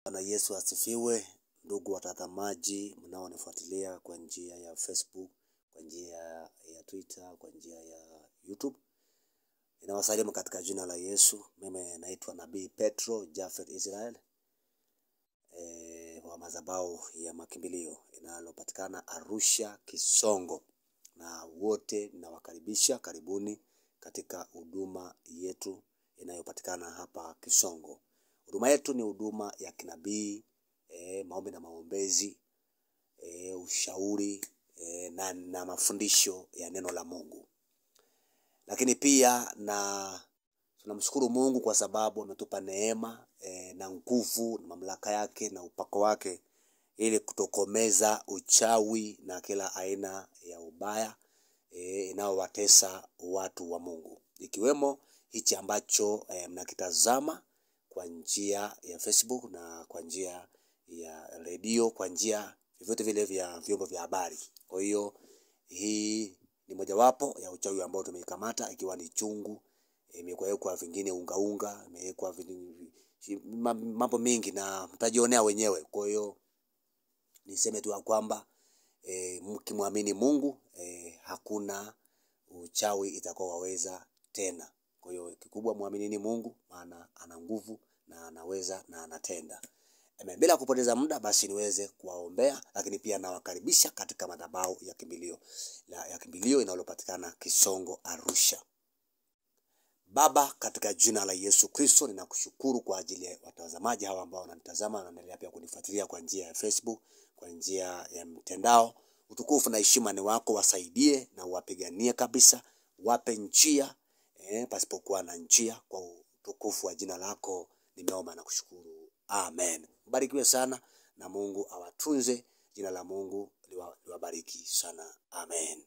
Bwana Yesu asifiwe. Ndugu watazamaji mnaonifuatilia kwa njia ya Facebook, kwa njia ya Twitter, kwa njia ya YouTube, ninawasalimu katika jina la Yesu. Mimi naitwa Nabii Petro Jafet Israel, wa madhabahu ya makimbilio inalopatikana Arusha Kisongo, na wote ninawakaribisha, karibuni katika huduma yetu inayopatikana hapa Kisongo. Huduma yetu ni huduma ya kinabii, maombi na maombezi, ushauri, na mafundisho ya neno la Mungu. Lakini pia tunamshukuru Mungu kwa sababu ametupa neema na nguvu na mamlaka yake na upako wake ili kutokomeza uchawi na kila aina ya ubaya inaowatesa watu wa Mungu. Ikiwemo hichi ambacho mnakitazama kwa njia ya Facebook na kwa njia ya radio, kwa njia vyote vile vya vyombo vya habari. Kwa hiyo hii ni mojawapo ya uchawi ambao tumeikamata, ikiwa ni chungu, imewekwa vingine unga, imewekwa mambo mengi na mtajionea wenyewe. Kwa hiyo niseme tu kwamba mkimwamini Mungu, hakuna uchawi itakaowaweza tena. Kwa hiyo kikubwa muaminini Mungu, maana ana nguvu na anaweza na anatenda. Bila kupoteza muda, basi niweze kuwaombea, lakini pia nawakaribisha katika madhabahu ya kimbilio inalopatikana Kisongo, Arusha. Baba, katika jina la Yesu Kristo, ninakushukuru kwa ajili ya watazamaji hawa ambao wananitazama na wanaendelea pia kunifuatilia kwa njia ya Facebook, kwa njia ya mtandao. Utukufu na heshima ni wako, wasaidie na uwapiganie kabisa, wape njia pasipokuwa na njia. Kwa utukufu wa jina lako nimeomba na kushukuru. Amen. Mbarikiwe sana na Mungu awatunze. Jina la Mungu liwabariki sana. Amen.